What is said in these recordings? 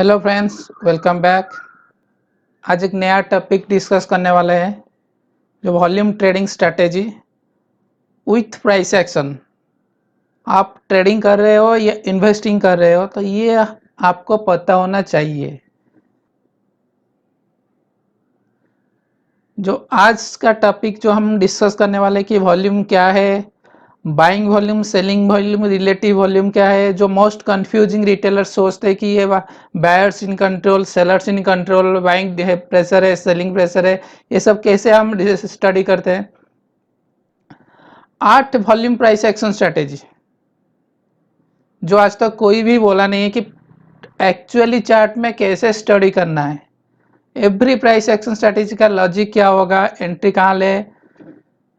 Hello friends, welcome back. आज एक नया टॉपिक डिस्कस करने वाले हैं, जो volume trading strategy with price action. आप ट्रेडिंग कर रहे हो या इन्वेस्टिंग कर रहे हो तो ये आपको पता होना चाहिए। जो आज का टॉपिक जो हम डिस्कस करने वाले हैं कि वॉल्यूम क्या है, buying volume, selling volume, relative volume क्या है। जो मोस्ट कंफ्यूजिंग रिटेलर्स सोचते हैं कि ये buyers in control, sellers in control, buying pressure है, सेलिंग प्रेशर है, ये सब कैसे हम स्टडी करते हैं। 8 वॉल्यूम प्राइस एक्शन स्ट्रेटेजी जो आज तक कोई भी बोला नहीं है कि एक्चुअली चार्ट में कैसे स्टडी करना है। एवरी प्राइस एक्शन स्ट्रेटेजी का लॉजिक क्या होगा, एंट्री कहाँ ले,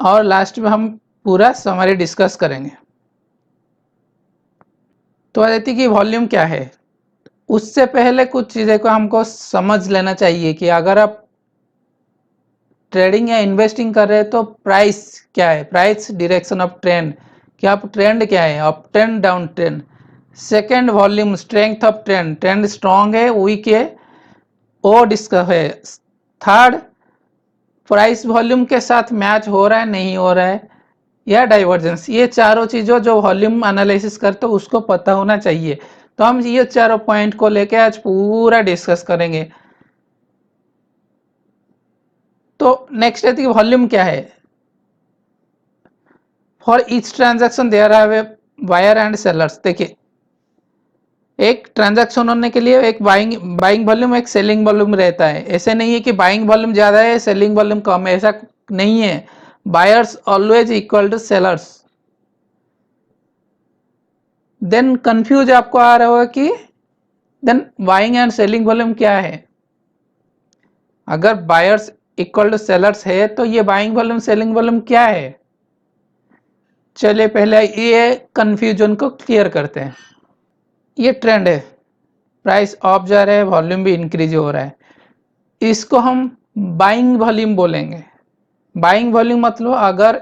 और लास्ट में हम पूरा समरी डिस्कस करेंगे। तो आ जाती कि वॉल्यूम क्या है। उससे पहले कुछ चीज़ें को हमको समझ लेना चाहिए कि अगर आप ट्रेडिंग या इन्वेस्टिंग कर रहे हैं तो प्राइस क्या है, प्राइस डायरेक्शन ऑफ ट्रेंड, कि आप ट्रेंड क्या है, up trend, down trend. Second, volume, strength of trend, trend strong है, वीक है, वो डिस्कस है। थर्ड, प्राइस वॉल्यूम के साथ मैच हो रहा है, नहीं हो रहा है, या डाइवर्जेंस। ये चारों चीज़ों जो वॉल्यूम एनालिसिस करते हो उसको पता होना चाहिए। तो हम ये चारों पॉइंट को लेके आज पूरा डिस्कस करेंगे। तो नेक्स्ट है कि वॉल्यूम क्या है। For each transaction there have a buyer and sellers. देखिए, एक ट्रांजैक्शन होने के लिए एक बाइंग वॉल्यूम, एक सेलिंग वॉल्यूम रहता है। ऐसे नहीं है कि बाइंग वॉल्यूम ज़्यादा है, सेलिंग वॉल्यूम कम है, ऐसा नहीं है। Buyers always equal to sellers. Then confuse आपको आ रहा होगा कि then buying and selling volume क्या है। अगर बायर्स इक्वल टू सेलर्स है तो ये बाइंग वॉल्यूम, सेलिंग वॉल्यूम क्या है। चलिए पहले ये कंफ्यूजन को क्लियर करते हैं। ये ट्रेंड है, प्राइस अप जा रहा है, वॉल्यूम भी इंक्रीज हो रहा है, इसको हम बाइंग वॉल्यूम बोलेंगे। बाइंग वॉल्यूम मतलब अगर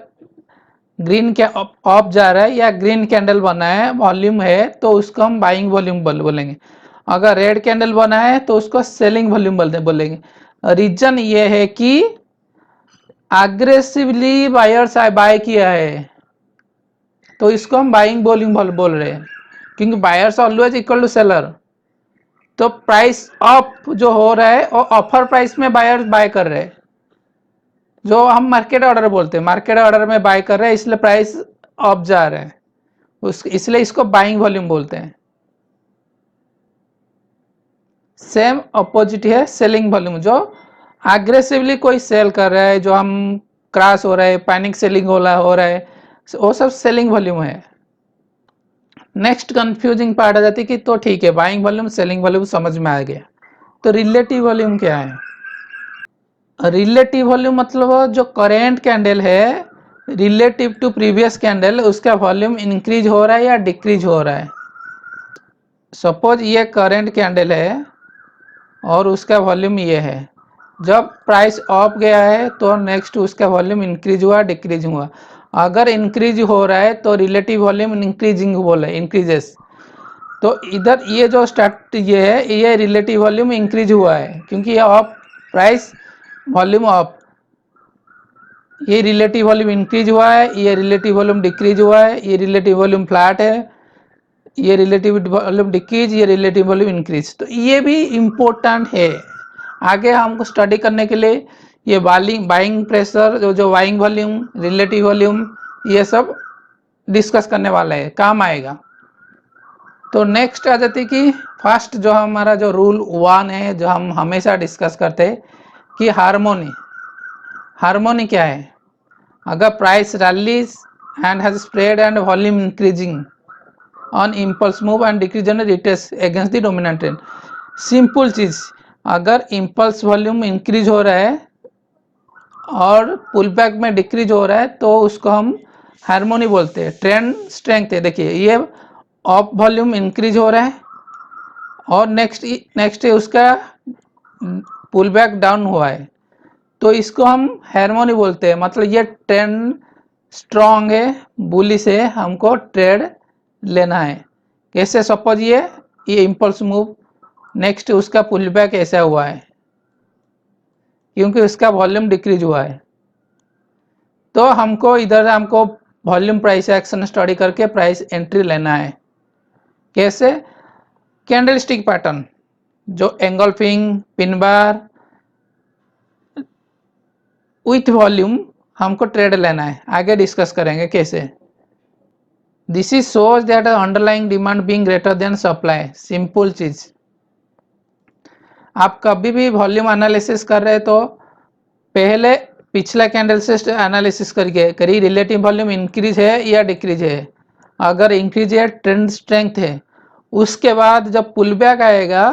ग्रीन के अप जा रहा है या ग्रीन कैंडल बना है, वॉल्यूम है, तो उसको हम बाइंग वॉल्यूम बोलेंगे। अगर रेड कैंडल बना है तो उसको सेलिंग वॉल्यूम बोलेंगे। रीजन ये है कि अग्रेसिवली बायर्स बाय किया है तो इसको हम बाइंग वॉल्यूम बोल रहे हैं, क्योंकि buyers always equal to seller. तो प्राइस अप जो हो रहा है और ऑफर प्राइस में बायर्स बाय कर रहे हैं, जो हम मार्केट ऑर्डर बोलते हैं, मार्केट ऑर्डर में बाय कर रहे हैं, इसलिए प्राइस अप जा रहे हैं, इसलिए इसको बाइंग वॉल्यूम बोलते हैं। सेम अपोजिट है सेलिंग वॉल्यूम, जो एग्रेसिवली कोई सेल कर रहा है, जो हम क्रैश हो रहा है, पैनिक सेलिंग हो रहा है, वो सब सेलिंग वॉल्यूम है। नेक्स्ट कंफ्यूजिंग पार्ट आ जाती है कि तो ठीक है, बाइंग वॉल्यूम, सेलिंग वॉल्यूम समझ में आ गया, तो रिलेटिव वॉल्यूम क्या है। रिलेटिव वॉल्यूम मतलब जो करेंट कैंडल है रिलेटिव टू प्रीवियस कैंडल, उसका वॉल्यूम इंक्रीज हो रहा है या डिक्रीज हो रहा है। सपोज ये करेंट कैंडल है और उसका वॉल्यूम ये है, जब प्राइस अप गया है तो नेक्स्ट उसका वॉल्यूम इंक्रीज हुआ, डिक्रीज हुआ। अगर इंक्रीज हो रहा है तो रिलेटिव वॉल्यूम इंक्रीजिंग बोले, इंक्रीजेस। तो इधर ये जो स्टार्ट ये है, ये रिलेटिव वॉल्यूम इंक्रीज हुआ है क्योंकि ये अप, प्राइस वॉल्यूम अप, ये रिलेटिव वॉल्यूम इंक्रीज हुआ है, ये रिलेटिव वॉल्यूम डिक्रीज हुआ है, ये रिलेटिव वॉल्यूम फ्लैट है, ये रिलेटिव वॉल्यूम डिक्रीज, ये रिलेटिव वॉल्यूम इंक्रीज। तो ये भी इम्पोर्टेंट है आगे हमको स्टडी करने के लिए। ये बाइंग प्रेशर, जो बाइंग वॉल्यूम, रिलेटिव वॉल्यूम, ये सब डिस्कस करने वाला है, काम आएगा। तो नेक्स्ट आ जाती कि फर्स्ट जो हमारा जो रूल 1 है, जो हम हमेशा डिस्कस करते हैं कि हार्मोनी। हार्मोनी क्या है। अगर price rallies and has spread and volume increasing on impulse move and decrease on retest against the dominant trend. Simple चीज, अगर इम्पल्स वॉल्यूम इंक्रीज हो रहा है और पुल बैक में डिक्रीज हो रहा है तो उसको हम हार्मोनी बोलते हैं। ट्रेंड स्ट्रेंथ है, देखिए ये अप वॉल्यूम इंक्रीज हो रहा है और नेक्स्ट है उसका पुल बैक डाउन हुआ है, तो इसको हम हार्मोनी बोलते हैं। मतलब ये ट्रेंड स्ट्रॉन्ग है, बुलिश है, हमको ट्रेड लेना है। कैसे, सपोज ये इम्पल्स मूव नेक्स्ट उसका पुल बैक ऐसा हुआ है क्योंकि उसका वॉल्यूम डिक्रीज हुआ है। तो हमको वॉल्यूम प्राइस एक्शन स्टडी करके प्राइस एंट्री लेना है। कैसे? कैंडलस्टिक पैटर्न, जो engulfing, pin bar with volume हमको ट्रेड लेना है। आगे डिस्कस करेंगे कैसे। This is shows that underlying demand being greater than supply. Simple चीज, आप कभी भी वॉल्यूम एनालिसिस कर रहे तो पहले पिछला कैंडल से एनालिसिस करके करिए रिलेटिव वॉल्यूम इंक्रीज है या डिक्रीज है। अगर इंक्रीज है, ट्रेंड स्ट्रेंथ है, उसके बाद जब पुल बैक आएगा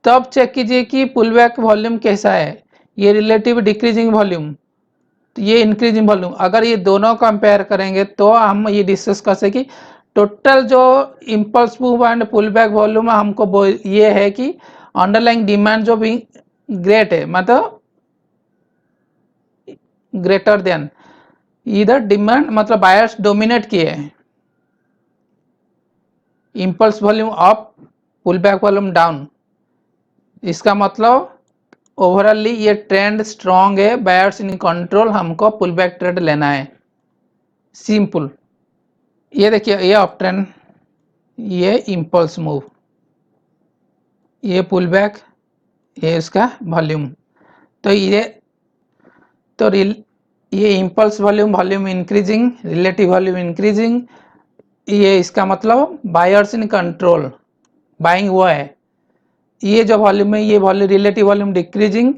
तब चेक कीजिए कि पुल बैक वॉल्यूम कैसा है। ये रिलेटिव डिक्रीजिंग वॉल्यूम, ये इंक्रीजिंग वॉल्यूम, अगर ये दोनों कंपेयर करेंगे तो हम ये डिस्कस कर सके कि टोटल जो impulse move and pull back volume हमको ये है कि अंडरलाइंग डिमांड जो भी ग्रेट है, मतलब ग्रेटर देन, इधर डिमांड मतलब बायर्स डोमिनेट किए हैं। Impulse volume up, pull back volume down, इसका मतलब ओवरऑली ये ट्रेंड स्ट्रॉन्ग है, बायर्स इन कंट्रोल, हमको पुल बैक ट्रेड लेना है। सिंपल। ये देखिए, ये अप ट्रेंड, ये इम्पल्स मूव, ये पुल बैक, ये इसका वॉल्यूम। तो ये impulse volume increasing, relative volume increasing, ये इसका मतलब बायर्स इन कंट्रोल, बाइंग हुआ है। ये जो वॉल्यूम है, ये वॉल्यूम रिलेटिव वॉल्यूम डिक्रीजिंग।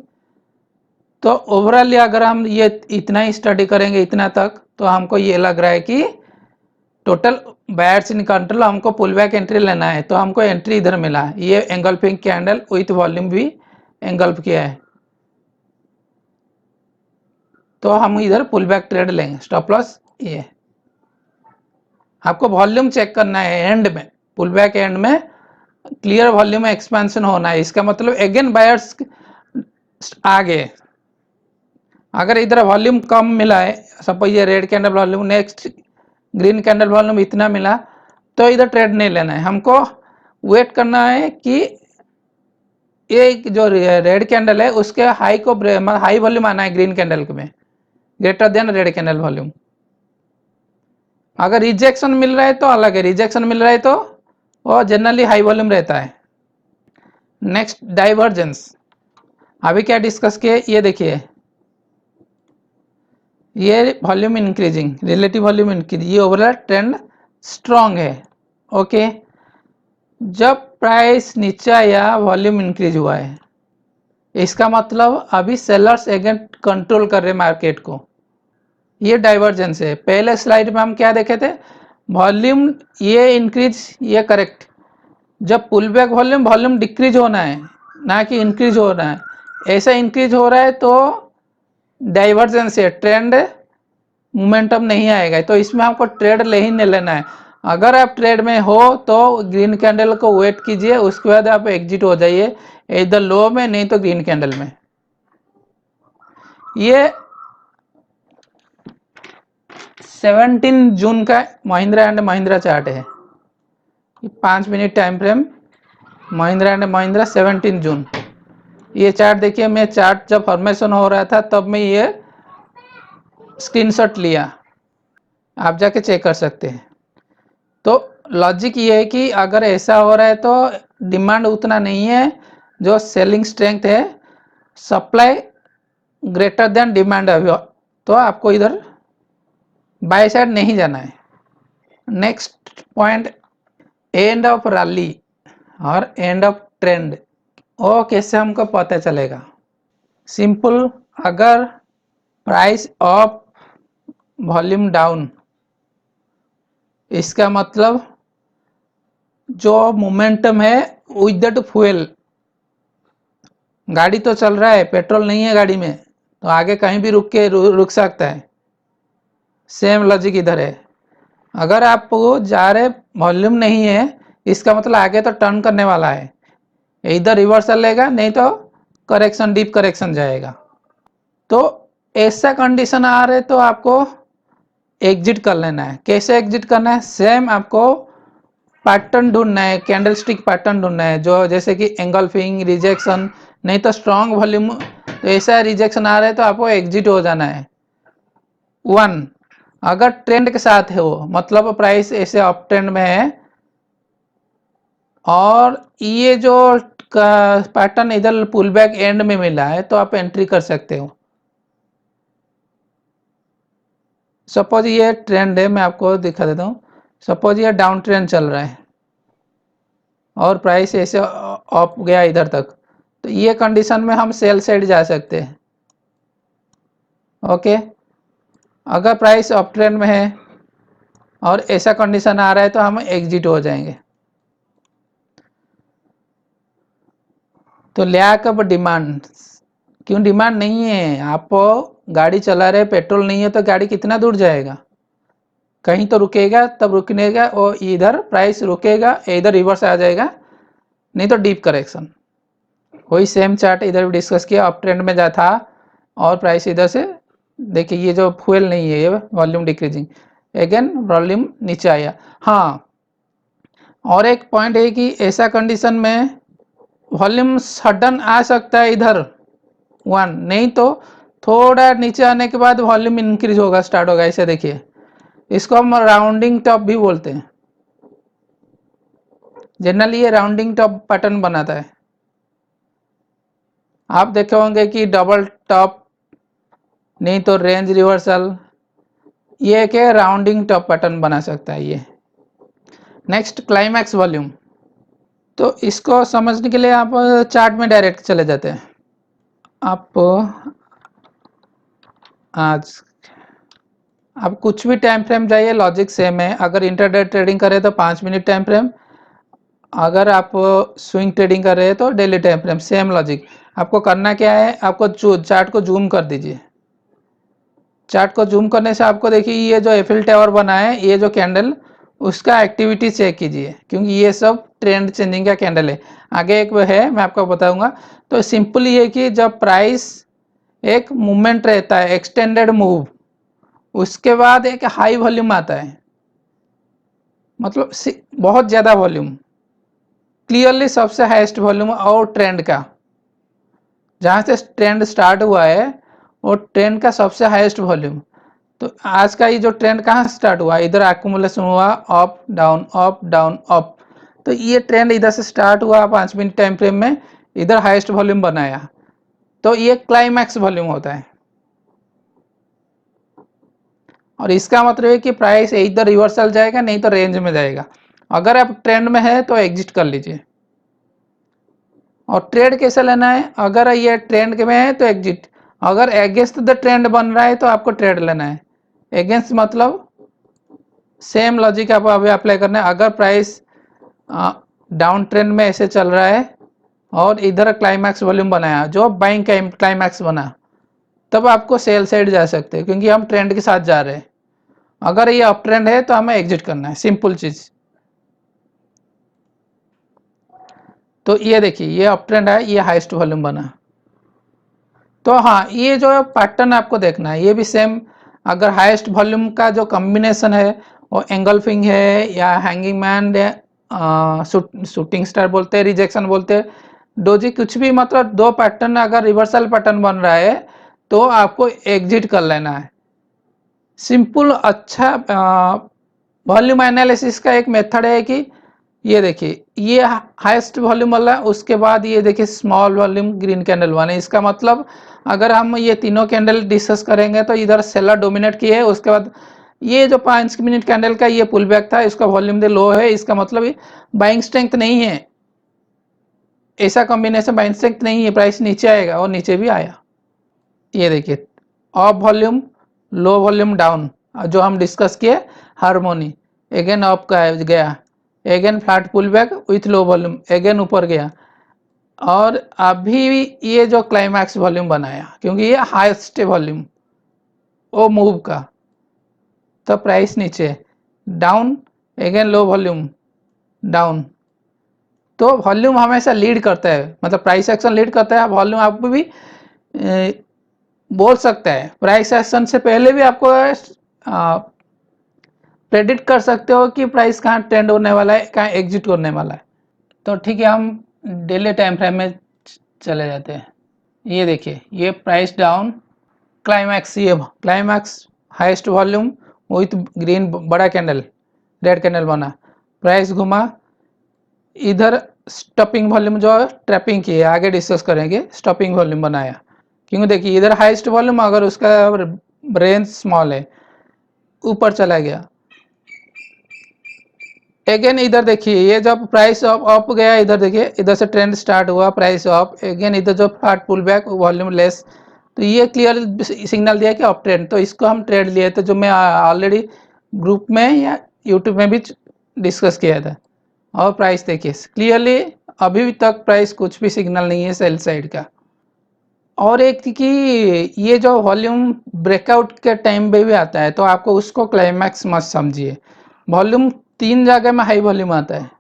तो ओवरऑली अगर हम ये इतना ही स्टडी करेंगे इतना तक, तो हमको ये लग रहा है कि टोटल बायर्स इन कंट्रोल, हमको पुल बैक एंट्री लेना है। तो हमको एंट्री इधर मिला है, ये एंगल्फिंग कैंडल विथ वॉल्यूम भी एंगल्फ किया है, तो हम इधर पुल बैक ट्रेड लेंगे। स्टॉप लॉस ये, आपको वॉल्यूम चेक करना है एंड में, पुल बैक एंड में क्लियर वॉल्यूम एक्सपेंशन होना है। इसका मतलब अगेन बायर्स आ गए। अगर इधर वॉल्यूम कम मिला है, सपोज ये red candle volume, next green candle volume इतना मिला, तो इधर ट्रेड नहीं लेना है। हमको वेट करना है कि ये जो रेड कैंडल है उसके हाई को हाई वॉल्यूम आना है ग्रीन कैंडल में, greater than red candle volume. अगर रिजेक्शन मिल रहा है तो अलग है, रिजेक्शन मिल रहा है तो वो जनरली हाई वॉल्यूम रहता है। नेक्स्ट डाइवर्जेंस, अभी क्या डिस्कस किए, ये देखिए, ये volume increasing, relative volume increase, ये ओवरऑल ट्रेंड स्ट्रॉन्ग है। ओके, जब प्राइस नीचे आया वॉल्यूम इंक्रीज हुआ है, इसका मतलब अभी सेलर्स अगेंस्ट कंट्रोल कर रहे मार्केट को, ये डाइवर्जेंस है। पहले स्लाइड में हम क्या देखे थे, वॉल्यूम ये इंक्रीज, ये करेक्ट। जब पुल बैक वॉल्यूम डिक्रीज होना है, ना कि इंक्रीज होना है। ऐसा इंक्रीज हो रहा है तो डाइवर्जेंस है, ट्रेंड मोमेंटम नहीं आएगा, तो इसमें आपको ट्रेड ले ही नहीं लेना है। अगर आप ट्रेड में हो तो ग्रीन कैंडल को वेट कीजिए, उसके बाद आप एग्जिट हो जाइए, इधर लो में, नहीं तो ग्रीन कैंडल में। ये 17 जून का महिंद्रा एंड महिंद्रा चार्ट है, 5 minute time frame, Mahindra and Mahindra 17 जून। ये चार्ट देखिए, मैं चार्ट जब फॉर्मेशन हो रहा था तब मैं ये स्क्रीनशॉट लिया, आप जाके चेक कर सकते हैं। तो लॉजिक ये है कि अगर ऐसा हो रहा है तो डिमांड उतना नहीं है, जो सेलिंग स्ट्रेंथ है, सप्लाई ग्रेटर देन डिमांड अभी, तो आपको इधर बाय साइड नहीं जाना है। Next point, end of rally और एंड ऑफ ट्रेंड, वो कैसे हमको पता चलेगा? सिंपल, अगर प्राइस अप वॉल्यूम डाउन, इसका मतलब जो मोमेंटम है विद दैट फ्यूल, गाड़ी तो चल रहा है, पेट्रोल नहीं है गाड़ी में, तो आगे कहीं भी रुक सकता है। सेम लॉजिक इधर है, अगर आप जा रहे वॉल्यूम नहीं है, इसका मतलब आगे तो टर्न करने वाला है, इधर रिवर्सल लेगा, नहीं तो करेक्शन, डीप करेक्शन जाएगा। तो ऐसा कंडीशन आ रहे तो आपको एग्जिट कर लेना है। कैसे एग्जिट करना है? सेम आपको पैटर्न ढूंढना है, कैंडल स्टिक पैटर्न ढूंढना है, जो जैसे कि एंगल्फिंग, रिजेक्शन, नहीं तो स्ट्रॉन्ग वॉल्यूम। तो ऐसा रिजेक्शन आ रहा है तो आपको एग्जिट हो जाना है। 1, अगर ट्रेंड के साथ है वो, मतलब प्राइस ऐसे अप ट्रेंड में है और ये जो पैटर्न इधर पुल बैक एंड में मिला है तो आप एंट्री कर सकते हो। सपोज ये ट्रेंड है, मैं आपको दिखा देता हूँ। सपोज ये डाउन ट्रेंड चल रहा है और प्राइस ऐसे अप गया इधर तक, तो ये कंडीशन में हम सेल साइड जा सकते हैं। ओके, अगर प्राइस अप ट्रेंड में है और ऐसा कंडीशन आ रहा है तो हम एग्जिट हो जाएंगे। तो लैक ऑफ डिमांड, क्यों डिमांड नहीं है? आप गाड़ी चला रहे, पेट्रोल नहीं है तो गाड़ी कितना दूर जाएगा? कहीं तो रुकेगा, तब रुकने का और इधर प्राइस रुकेगा, इधर रिवर्स आ जाएगा, नहीं तो डीप करेक्शन। वही सेम चार्ट इधर भी डिस्कस किया, अप ट्रेंड में जा था और प्राइस इधर से देखिए, ये जो फ्यूल नहीं है, ये वॉल्यूम डिक्रीजिंग, अगेन वॉल्यूम नीचे आया। हाँ, और एक पॉइंट है कि ऐसा कंडीशन में वॉल्यूम सडन आ सकता है इधर 1, नहीं तो थोड़ा नीचे आने के बाद वॉल्यूम इंक्रीज होगा, स्टार्ट होगा। ऐसे देखिए, इसको हम राउंडिंग टॉप भी बोलते हैं। जनरली ये राउंडिंग टॉप पैटर्न बनाता है। आप देखे होंगे कि डबल टॉप, नहीं तो रेंज रिवर्सल, ये क्या राउंडिंग टॉप पैटर्न बना सकता है ये। Next, climax volume. तो इसको समझने के लिए आप चार्ट में डायरेक्ट चले जाते हैं। आप आज आप कुछ भी टाइम फ्रेम जाइए, लॉजिक सेम है। अगर इंटरडे ट्रेडिंग करें तो 5 मिनट टाइम फ्रेम, अगर आप स्विंग ट्रेडिंग कर रहे हैं तो daily time frame, same logic. आपको करना क्या है, आपको चार्ट को जूम कर दीजिए। चार्ट को जूम करने से आपको देखिए, ये जो एफिल टावर बना है, ये जो कैंडल, उसका एक्टिविटी चेक कीजिए, क्योंकि ये सब ट्रेंड चेंजिंग का कैंडल है। आगे एक है, मैं आपको बताऊंगा। तो सिंपल ये कि जब प्राइस एक मूवमेंट रहता है, एक्सटेंडेड मूव, उसके बाद एक हाई वॉल्यूम आता है, मतलब बहुत ज़्यादा वॉल्यूम, क्लियरली सबसे हाईएस्ट वॉल्यूम और ट्रेंड का, जहाँ से ट्रेंड स्टार्ट हुआ है वो ट्रेंड का सबसे हाईएस्ट वॉल्यूम। तो आज का ये जो ट्रेंड कहाँ स्टार्ट हुआ, इधर एक्यूमुलेशन हुआ, up down up down up. तो ये ट्रेंड इधर से स्टार्ट हुआ 5 मिनट टाइम फ्रेम में, इधर हाईएस्ट वॉल्यूम बनाया, तो ये क्लाइमैक्स वॉल्यूम होता है। और इसका मतलब है कि प्राइस इधर रिवर्सल जाएगा, नहीं तो रेंज में जाएगा। अगर आप ट्रेंड में है तो एग्जिट कर लीजिए। और ट्रेड कैसे लेना है, अगर ये ट्रेंड में है तो एग्जिट, अगर अगेंस्ट द ट्रेंड बन रहा है तो आपको ट्रेड लेना है। अगेंस्ट मतलब सेम लॉजिक आपको अभी अप्लाई करना है। अगर प्राइस डाउन ट्रेंड में ऐसे चल रहा है और इधर क्लाइमैक्स वॉल्यूम बनाया, जो बाइंग क्लाइमैक्स बना, तब आपको सेल साइड जा सकते हैं, क्योंकि हम ट्रेंड के साथ जा रहे हैं। अगर ये अप ट्रेंड है तो हमें एग्जिट करना है, सिंपल चीज। तो ये देखिए, ये अप ट्रेंड है, ये हाईएस्ट वॉल्यूम बना। तो हाँ, ये जो पैटर्न आपको देखना है, ये भी सेम। अगर हाईएस्ट वॉल्यूम का जो कॉम्बिनेशन है वो एंगल्फिंग है या हैंगिंग मैन, शूटिंग स्टार बोलते हैं, रिजेक्शन बोलते हैं, डोजी, कुछ भी, मतलब दो पैटर्न अगर रिवर्सल पैटर्न बन रहा है तो आपको एग्जिट कर लेना है। सिंपल अच्छा वॉल्यूम एनालिसिस का एक मेथड है कि ये देखिए, ये हाईएस्ट वॉल्यूम वाला, उसके बाद ये देखिए small volume green candle one है। इसका मतलब अगर हम ये तीनों कैंडल डिस्कस करेंगे तो इधर सेलर डोमिनेट किए है, उसके बाद ये जो 5 मिनट कैंडल का ये पुल बैक था, इसका वॉल्यूम दे लो है, इसका मतलब बाइंग स्ट्रेंथ नहीं है। ऐसा कॉम्बिनेशन बाइंग स्ट्रेंथ नहीं है, प्राइस नीचे आएगा, और नीचे भी आया। ये देखिए, up volume, low volume down, जो हम डिस्कस किए हार्मोनी, अगेन अप का गया, again flat pull back with low volume, again ऊपर गया, और अभी ये जो क्लाइमैक्स वॉल्यूम बनाया, क्योंकि ये हाईएस्ट वॉल्यूम वो मूव का, तो प्राइस नीचे डाउन, अगेन लो वॉल्यूम डाउन। तो वॉल्यूम हमेशा लीड करता है, मतलब प्राइस एक्शन लीड करता है, वॉल्यूम आपको भी बोल सकता है। प्राइस एक्शन से पहले भी आपको प्रेडिक्ट कर सकते हो कि प्राइस कहाँ ट्रेंड होने वाला है, कहाँ एग्जिट होने वाला है। तो ठीक है, हम डेली टाइम फ्रेम में चले जाते हैं। ये देखिए, ये प्राइस डाउन क्लाइमैक्स, ये climax highest volume with green बड़ा कैंडल, रेड कैंडल बना, प्राइस घुमा इधर, स्टॉपिंग वॉल्यूम जो ट्रैपिंग की है आगे डिस्कस करेंगे, स्टॉपिंग वॉल्यूम बनाया, क्योंकि देखिए इधर हाईएस्ट वॉल्यूम अगर उसका रेंज स्मॉल है, ऊपर चला गया। अगेन इधर देखिए, ये जब प्राइस अप गया, इधर देखिए इधर से ट्रेंड स्टार्ट हुआ, प्राइस अप, अगेन इधर जो hard pull back, volume less, तो ये क्लियर सिग्नल दिया कि अप ट्रेंड, तो इसको हम ट्रेड लिए थे, जो मैं ऑलरेडी ग्रुप में या यूट्यूब में भी डिस्कस किया था। और प्राइस देखिए क्लियरली अभी तक प्राइस कुछ भी सिग्नल नहीं है सेल साइड का। और एक कि ये जो वॉल्यूम ब्रेकआउट के टाइम पे भी आता है, तो आपको उसको क्लाइमैक्स मत समझिए। वॉल्यूम तीन जगह में हाई वॉल्यूम आता है।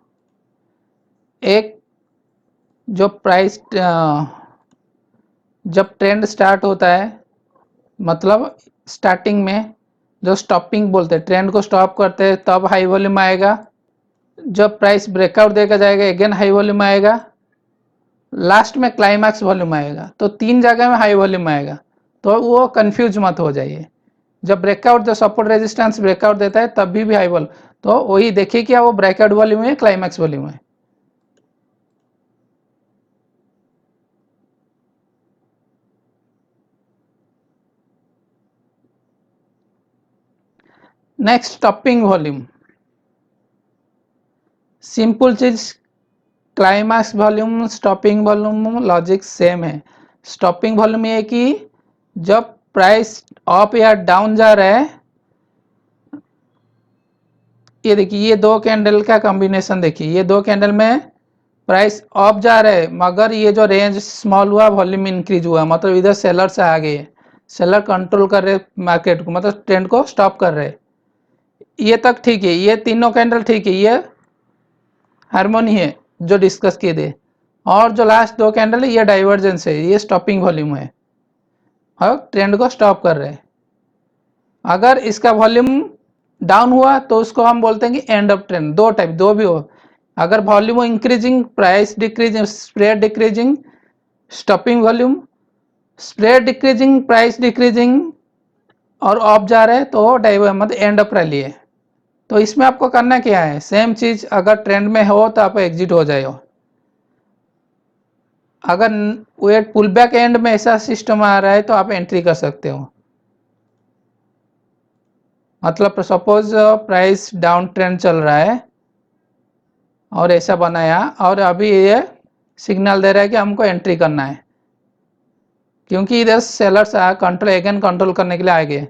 एक जो प्राइस जब ट्रेंड स्टार्ट होता है, मतलब स्टार्टिंग में जो स्टॉपिंग बोलते हैं, ट्रेंड को स्टॉप करते हैं, तब हाई वॉल्यूम आएगा। जब प्राइस ब्रेकआउट देकर जाएगा, अगेन हाई वॉल्यूम आएगा, लास्ट में क्लाइमैक्स वॉल्यूम आएगा। तो तीन जगह में हाई वॉल्यूम आएगा, तो वो कंफ्यूज मत हो जाइए। जब ब्रेकआउट, जो सपोर्ट रेजिस्टेंस ब्रेकआउट देता है, तब भी हाई वॉल्यूम, तो वही देखिए क्या वो ब्रेकआउट वॉल्यूम है, क्लाइमैक्स वॉल्यूम है। नेक्स्ट, स्टॉपिंग वॉल्यूम, सिंपल चीज, climax volume stopping volume logic same है। स्टॉपिंग वॉल्यूम ये कि जब प्राइस अप या डाउन जा रहा है, ये देखिए ये दो कैंडल का कॉम्बिनेशन देखिए, ये दो कैंडल में प्राइस अप जा रहा है, मगर ये जो रेंज स्मॉल हुआ, वॉल्यूम इंक्रीज हुआ, मतलब इधर सेलर से आ गए, सेलर कंट्रोल कर रहे मार्केट को, मतलब ट्रेंड को स्टॉप कर रहे। ये तक ठीक है, ये तीनों कैंडल ठीक है, ये हार्मोनी है जो डिस्कस किए थे। और जो लास्ट दो कैंडल है, ये डाइवर्जेंस है, ये स्टॉपिंग वॉल्यूम है और ट्रेंड को स्टॉप कर रहे हैं। अगर इसका वॉल्यूम डाउन हुआ तो उसको हम बोलते हैं कि एंड ऑफ ट्रेंड। दो टाइप, दो भी हो, अगर volume increasing, price decreasing, spread decreasing, stopping volume, spread decreasing, price decreasing और ऑफ जा रहे हैं, तो डाइवर मतलब एंड ऑफ रैली है। तो इसमें आपको करना क्या है, सेम चीज, अगर ट्रेंड में हो तो आप एग्जिट हो जाए। अगर वेट पुल बैक एंड में ऐसा सिस्टम आ रहा है, तो आप एंट्री कर सकते हो। मतलब सपोज प्राइस डाउन ट्रेंड चल रहा है और ऐसा बनाया, और अभी ये सिग्नल दे रहा है कि हमको एंट्री करना है, क्योंकि इधर सेलर्स कंट्रोल, अगेन कंट्रोल करने के लिए आ गए।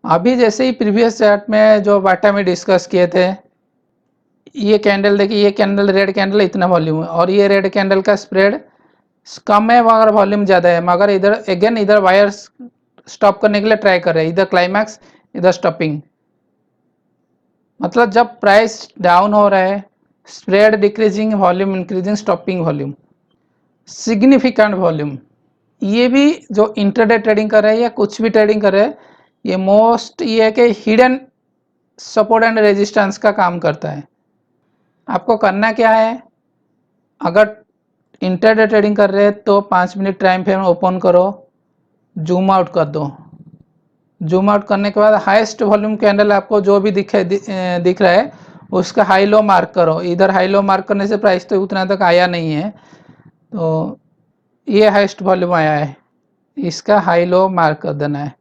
अभी जैसे ही प्रीवियस चार्ट में जो बाटा में डिस्कस किए थे, ये कैंडल देखिए, ये कैंडल रेड कैंडल इतना वॉल्यूम है, और ये रेड कैंडल का स्प्रेड कम है मगर वॉल्यूम ज़्यादा है, मगर इधर अगेन इधर वायर्स स्टॉप करने के लिए ट्राई कर रहे हैं, इधर क्लाइमैक्स, इधर स्टॉपिंग। मतलब जब प्राइस डाउन हो रहा है, spread decreasing, volume increasing, stopping volume, significant volume. ये भी जो इंटरडे ट्रेडिंग कर रहे हैं या कुछ भी ट्रेडिंग कर रहे हैं, ये मोस्ट ये है कि हिडन सपोर्ट एंड रेजिस्टेंस का काम करता है। आपको करना क्या है, अगर इंटरडे ट्रेडिंग कर रहे हैं तो 5 मिनट टाइम फ्रेम ओपन करो, जूम आउट कर दो। जूम आउट करने के बाद हाईएस्ट वॉल्यूम कैंडल आपको जो भी दिख रहा है, उसका हाई लो मार्क करो। इधर हाई लो मार्क करने से प्राइस तो उतना तक आया नहीं है, तो ये हाईएस्ट वॉल्यूम आया है, इसका हाई लो मार्क कर देना है।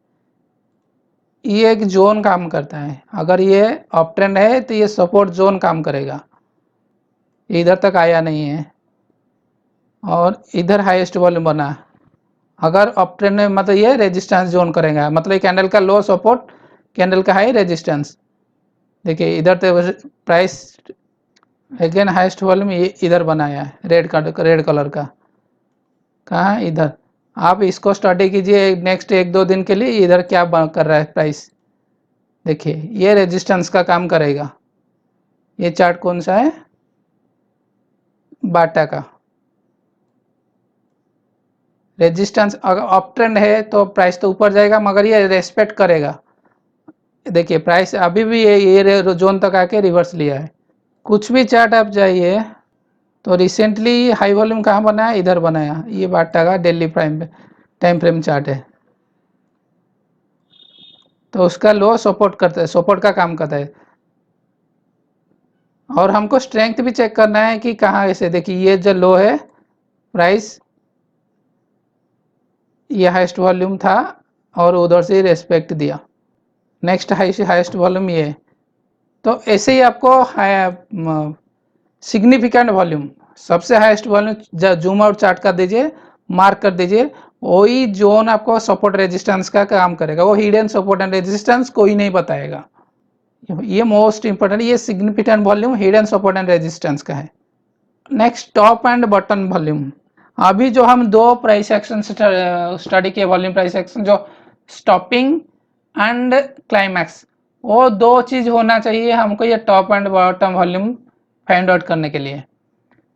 ये एक जोन काम करता है, अगर ये अप ट्रेंड है तो ये सपोर्ट जोन काम करेगा, इधर तक आया नहीं है और इधर हाईएस्ट वॉल्यूम बना। अगर अप ट्रेंड में मतलब ये रेजिस्टेंस जोन करेगा, मतलब कैंडल का लो सपोर्ट, कैंडल का हाई रेजिस्टेंस। देखिए इधर तो प्राइस अगेन हाईएस्ट वॉल्यूम ये इधर बनाया है, रेड कलर का, कहाँ इधर। आप इसको स्टडी कीजिए नेक्स्ट 1-2 दिन के लिए, इधर क्या कर रहा है प्राइस। देखिए ये रेजिस्टेंस का काम करेगा। ये चार्ट कौन सा है, बाटा का। रेजिस्टेंस अगर अप ट्रेंड है तो प्राइस तो ऊपर जाएगा, मगर ये रेस्पेक्ट करेगा, देखिए प्राइस अभी भी ये जोन तक आके रिवर्स लिया है। कुछ भी चार्ट आप जाइए तो रिसेंटली हाई वॉल्यूम कहाँ बनाया, इधर बनाया, ये बाटा का डेली टाइम फ्रेम चार्ट है। तो उसका लो सपोर्ट करता है, सपोर्ट का काम करता है। और हमको स्ट्रेंथ भी चेक करना है कि कहाँ, ऐसे देखिए ये जो लो है प्राइस, ये हाईएस्ट वॉल्यूम था और उधर से रेस्पेक्ट दिया। नेक्स्ट हाईएस्ट वॉल्यूम ये है। तो ऐसे ही आपको सिग्निफिकेंट वॉल्यूम, सबसे highest volume zoom out chart कर दीजिए, मार्क कर दीजिए, वही जोन आपको सपोर्ट रेजिस्टेंस का काम करेगा। वो हिडन सपोर्ट एंड रेजिस्टेंस कोई नहीं बताएगा। ये मोस्ट इंपॉर्टेंट, ये significant volume hidden support and resistance का है। Next top and bottom volume. अभी जो हम दो प्राइस एक्शन स्टडी किए, वॉल्यूम प्राइस एक्शन, जो स्टॉपिंग एंड क्लाइमैक्स, वो दो चीज होना चाहिए हमको ये top and bottom volume find out करने के लिए।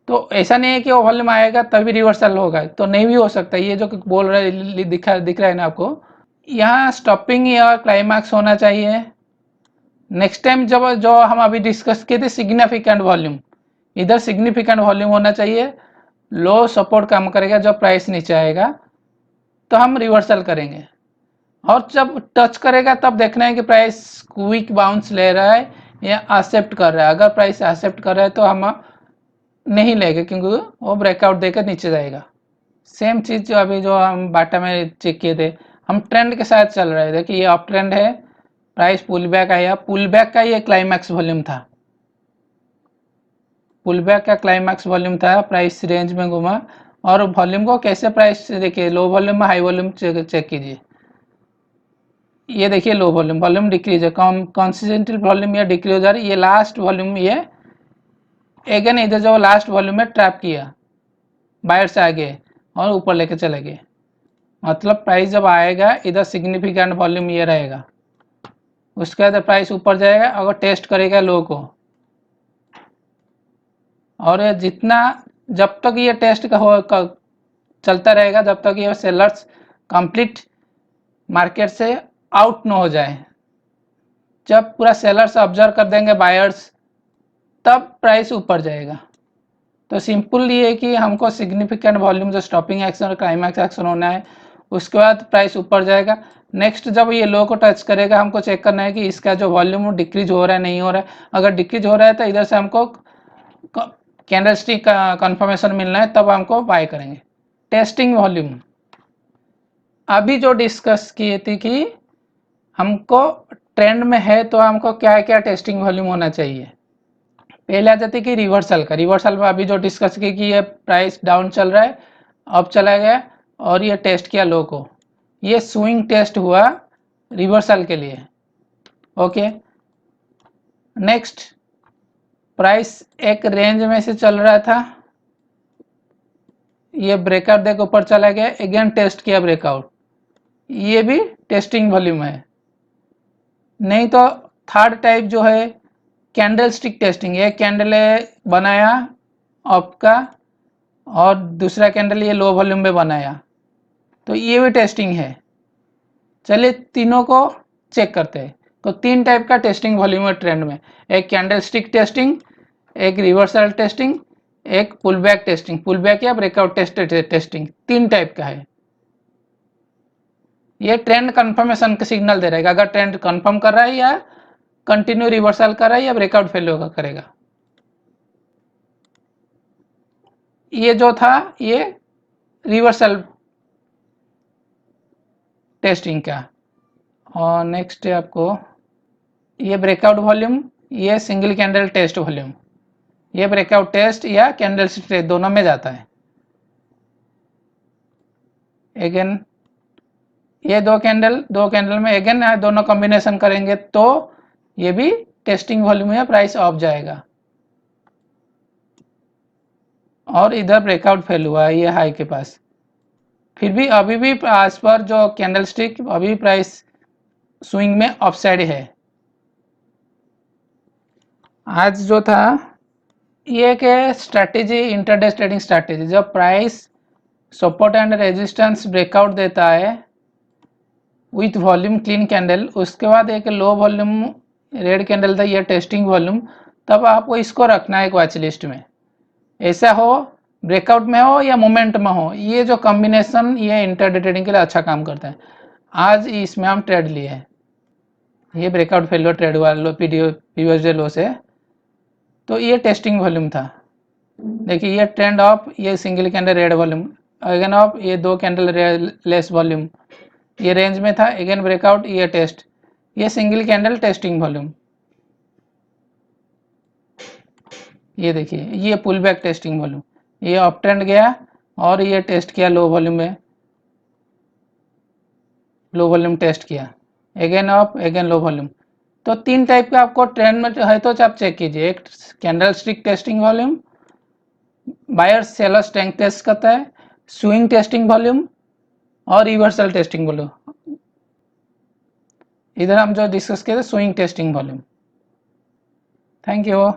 तो ऐसा नहीं है कि वो वॉल्यूम आएगा तभी रिवर्सल होगा, तो नहीं भी हो सकता। ये जो बोल रहे दिख रहा है ना आपको, यहाँ स्टॉपिंग या क्लाइमैक्स होना चाहिए। नेक्स्ट टाइम जब जो हम अभी डिस्कस किए थे सिग्निफिकेंट वॉल्यूम, इधर सिग्निफिकेंट वॉल्यूम होना चाहिए। लो सपोर्ट काम करेगा, जब प्राइस नीचे आएगा तो हम रिवर्सल करेंगे, और जब टच करेगा तब देखना है कि प्राइस क्विक बाउंस ले रहा है या एक्सेप्ट कर रहा है। अगर प्राइस एक्सेप्ट कर रहा है तो हम नहीं लेंगे, क्योंकि वो ब्रेकआउट देकर नीचे जाएगा। सेम चीज़ जो अभी जो हम बाटा में चेक किए थे, हम ट्रेंड के साथ चल रहे थे। देखिए ये अप ट्रेंड है, प्राइस पुल बैक आया, पुल बैक का ये क्लाइमैक्स वॉल्यूम था, पुल बैक का क्लाइमैक्स वॉल्यूम था, प्राइस रेंज में घूमा। और वॉल्यूम को कैसे, प्राइस देखिए लो वॉल्यूम में हाई वॉल्यूम चेक कीजिए, ये देखिए लो वॉल्यूम, वॉल्यूम डिक्रीज है, कॉन्सिस्टेंट वॉल्यूम ये डिक्रीज हो जा रही है। ये लास्ट वॉल्यूम, ये अगेन इधर जो लास्ट वॉल्यूम में ट्रैप किया, बायर से आगे और ऊपर लेके चले गए। मतलब प्राइस जब आएगा इधर सिग्निफिकेंट वॉल्यूम ये रहेगा, उसके बाद प्राइस ऊपर जाएगा, अगर टेस्ट करेगा लो को, और जितना जब तक ये टेस्ट चलता रहेगा, जब तक ये सेलर्स कंप्लीट मार्केट से आउट न हो जाए। जब पूरा सेलर्स ऑब्जर्व कर देंगे बायर्स, तब प्राइस ऊपर जाएगा। तो सिंपल ये है कि हमको सिग्निफिकेंट वॉल्यूम जो स्टॉपिंग एक्शन और क्लाइमैक्स एक्शन होना है, उसके बाद प्राइस ऊपर जाएगा। नेक्स्ट जब ये लो को टच करेगा, हमको चेक करना है कि इसका जो वॉल्यूम डिक्रीज हो रहा है नहीं हो रहा है। अगर डिक्रीज हो रहा है तो इधर से हमको कैंडलस्टिक का कंफर्मेशन मिलना है, तब हमको बाय करेंगे। टेस्टिंग वॉल्यूम अभी जो डिस्कस किए थे कि हमको ट्रेंड में है तो हमको क्या क्या टेस्टिंग वॉल्यूम होना चाहिए। पहले आ जाती कि रिवर्सल का, रिवर्सल में अभी जो डिस्कस की कि ये प्राइस डाउन चल रहा है, अब चला गया और ये टेस्ट किया लो को, ये स्विंग टेस्ट हुआ रिवर्सल के लिए। ओके, नेक्स्ट प्राइस एक रेंज में से चल रहा था, ये ब्रेकआउट देकर ऊपर चला गया, अगेन टेस्ट किया ब्रेकआउट, ये भी टेस्टिंग वॉल्यूम है। नहीं तो थर्ड टाइप जो है कैंडल स्टिक टेस्टिंग, ये कैंडल बनाया आपका और दूसरा कैंडल ये लो वॉल्यूम में बनाया, तो ये भी टेस्टिंग है। चलिए तीनों को चेक करते हैं। तो तीन टाइप का टेस्टिंग वॉल्यूम है ट्रेंड में, एक कैंडल स्टिक टेस्टिंग, एक रिवर्सल टेस्टिंग, एक pull back testing, pull back या ब्रेकआउट टेस्टिंग, तीन टाइप का है। ये ट्रेंड कंफर्मेशन का सिग्नल दे रहेगा, अगर ट्रेंड कंफर्म कर रहा है या कंटिन्यू रिवर्सल कर रहा है या ब्रेकआउट फेल करेगा। ये जो था ये रिवर्सल टेस्टिंग का। और नेक्स्ट है आपको ये ब्रेकआउट वॉल्यूम, ये सिंगल कैंडल टेस्ट वॉल्यूम, ये ब्रेकआउट टेस्ट या कैंडल टेस्ट दोनों में जाता है। अगेन ये दो कैंडल में अगेन दोनों कॉम्बिनेशन करेंगे तो ये भी टेस्टिंग वॉल्यूम या प्राइस ऑफ जाएगा। और इधर ब्रेकआउट फेल हुआ है ये हाई के पास, फिर भी अभी भी आज पर जो कैंडल स्टिक अभी प्राइस स्विंग में अपसाइड है। आज जो था ये एक स्ट्रैटेजी, इंटरडे ट्रेडिंग स्ट्रैटेजी, जब price support and resistance breakout देता है विथ वॉल्यूम क्लीन कैंडल, उसके बाद एक लो वॉल्यूम रेड कैंडल था, ये टेस्टिंग वॉल्यूम, तब आपको इसको रखना है एक वॉच लिस्ट में। ऐसा हो ब्रेकआउट में हो या मोमेंट में हो, ये जो कॉम्बिनेशन ये इंटरडे ट्रेडिंग के लिए अच्छा काम करता है। आज इसमें हम ट्रेड लिए हैं, ये ब्रेकआउट फेलियर ट्रेड वाला पीवीएसडे लो से, तो ये टेस्टिंग वॉल्यूम था। देखिए ये ट्रेंड ऑफ, ये single candle red volume, again of ये दो कैंडल लेस वॉल्यूम, ये रेंज में था, अगेन ब्रेकआउट, ये टेस्ट, ये सिंगल कैंडल टेस्टिंग वॉल्यूम। ये देखिए ये पुल बैक टेस्टिंग वॉल्यूम, ये अप ट्रेंड गया और ये टेस्ट किया लो वॉल्यूम में, लो वॉल्यूम टेस्ट किया, again up again low volume. तो तीन टाइप का आपको ट्रेंड में है तो आप चेक कीजिए, एक candle stick testing volume, buyer seller strength test करता है, स्विंग टेस्टिंग वॉल्यूम और रिवर्सल टेस्टिंग वॉल्यूम। इधर हम जो डिस्कस किए थे swing testing volume. Thank you.